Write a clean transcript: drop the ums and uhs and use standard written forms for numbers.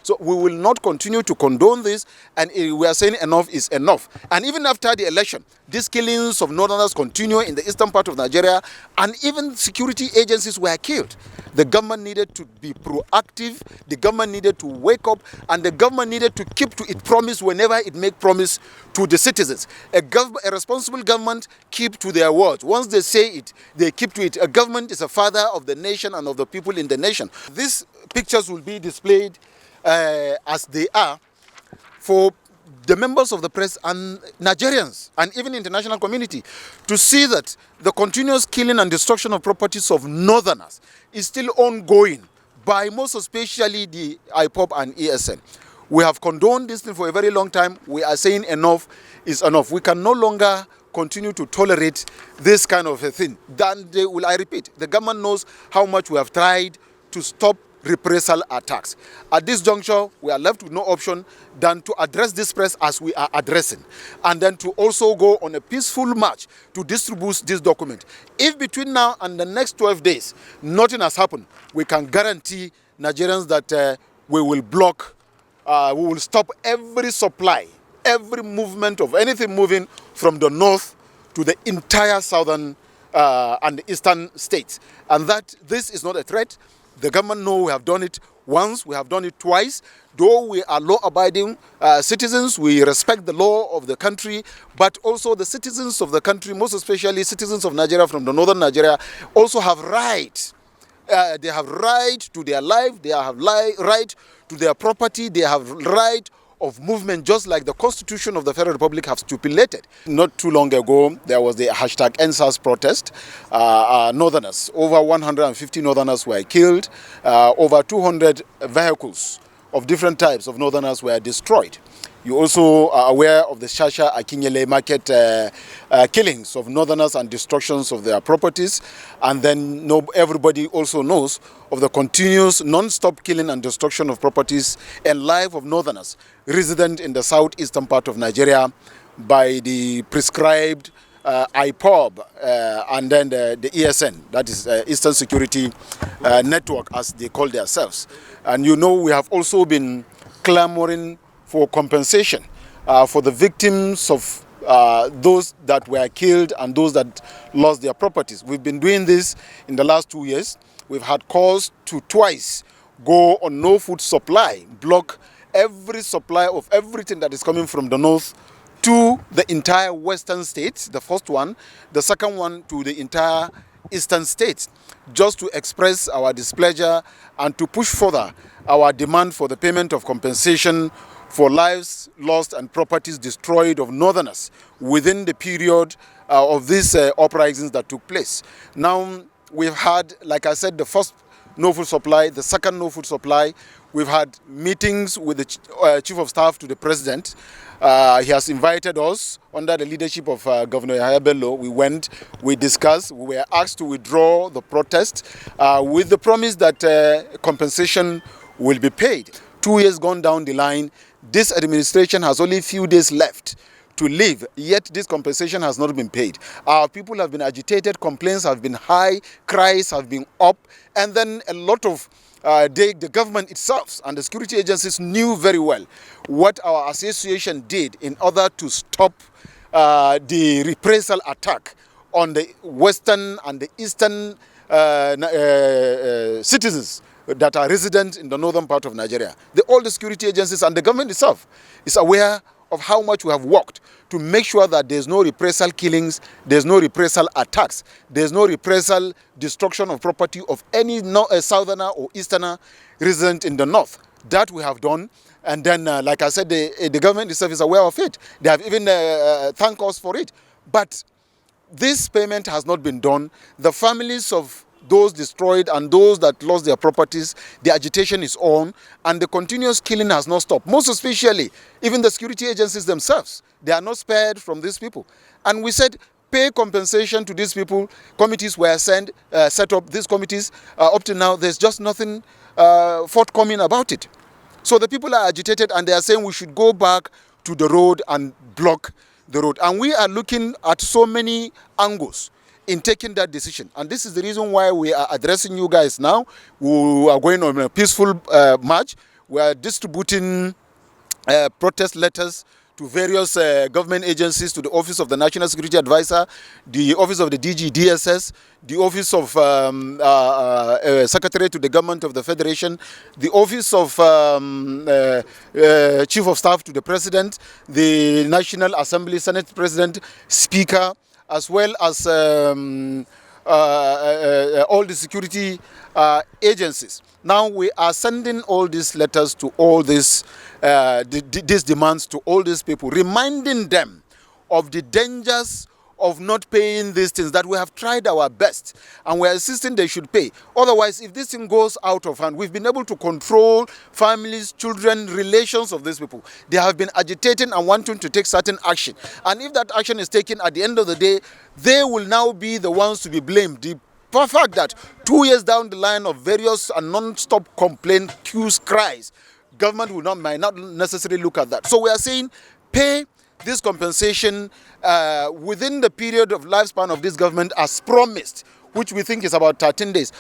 So we will not continue to condone this, and we are saying enough is enough. And even after the election, these killings of northerners continue in the eastern part of Nigeria, and even security agencies were killed. The government needed to be proactive, the government needed to wake up, and the government needed to keep to its promise whenever it make promise to the citizens. A responsible government keep to their words. Once they say it, they keep to it. A government is a father of the nation and of the people in the nation. These pictures will be displayed as they are for the members of the press and Nigerians and even international community to see that the continuous killing and destruction of properties of northerners is still ongoing by most especially the IPOB and ESN. We have condoned this thing for a very long time. We are saying enough is enough. We can no longer continue to tolerate this kind of a thing. I repeat, the government knows how much we have tried to stop reprisal attacks. At this juncture, we are left with no option than to address this press as we are addressing, and then to also go on a peaceful march to distribute this document. If between now and the next 12 days, nothing has happened, we can guarantee Nigerians that we will block, we will stop every supply, every movement of anything moving from the north to the entire southern and the eastern states. And that this is not a threat. The government knows we have done it once, we have done it twice. Though we are law-abiding citizens, we respect the law of the country, but also the citizens of the country, most especially citizens of Nigeria from the northern Nigeria, also have rights. They have right to their life, they have right to their property, they have right of movement, just like the Constitution of the Federal Republic have stipulated. Not too long ago, there was the hashtag NSAS protest. Northerners, over 150 northerners were killed. Over 200 vehicles of different types of northerners were destroyed. You also are aware of the Shasha Akinyele market killings of northerners and destructions of their properties. And then everybody also knows of the continuous non-stop killing and destruction of properties and life of northerners resident in the southeastern part of Nigeria by the prescribed IPOB and then the ESN, that is Eastern Security Network as they call themselves. And you know we have also been clamoring for compensation for the victims of those that were killed and those that lost their properties. We've been doing this in the last 2 years. We've had calls to twice go on no food supply, block every supply of everything that is coming from the north to the entire western states, the first one, the second one to the entire eastern states, just to express our displeasure and to push further our demand for the payment of compensation for lives lost and properties destroyed of northerners within the period of these uprisings that took place. Now, we've had, like I said, the first no food supply, the second no food supply. We've had meetings with the Chief of Staff to the President. He has invited us under the leadership of Governor Yahaya Bello. We went, we discussed, we were asked to withdraw the protest with the promise that compensation will be paid. 2 years gone down the line, this administration has only a few days left to leave, yet this compensation has not been paid. Our people have been agitated, complaints have been high, cries have been up, and then a lot of the government itself and the security agencies knew very well what our association did in order to stop the reprisal attack on the western and the eastern citizens that are resident in the northern part of Nigeria. All the security agencies and the government itself is aware of how much we have worked to make sure that there's no reprisal killings, there's no reprisal attacks, there's no reprisal destruction of property of any southerner or easterner resident in the north. That we have done. And then, like I said, the government itself is aware of it. They have even thanked us for it. But this payment has not been done. The families of those destroyed and those that lost their properties, the agitation is on, and the continuous killing has not stopped. Most especially, even the security agencies themselves, they are not spared from these people. And we said, pay compensation to these people. Committees were set up. These committees, up to now, there's just nothing forthcoming about it. So the people are agitated and they are saying we should go back to the road and block the road. And we are looking at so many angles in taking that decision. And this is the reason why we are addressing you guys now. We are going on a peaceful march. We are distributing protest letters to various government agencies, to the Office of the National Security Advisor, the Office of the DG DSS, the Office of Secretary to the Government of the Federation, the Office of Chief of Staff to the President, the National Assembly, Senate President, Speaker, as well as all the security agencies. Now we are sending all these letters to all these demands to all these people, reminding them of the dangers of not paying these things, that we have tried our best and we are insisting they should pay. Otherwise, if this thing goes out of hand, we've been able to control families, children, relations of these people. They have been agitating and wanting to take certain action. And if that action is taken, at the end of the day, they will now be the ones to be blamed. The fact that 2 years down the line of various and non-stop complaint queues, cries, government might not necessarily look at that. So we are saying pay this compensation within the period of lifespan of this government as promised, which we think is about 13 days.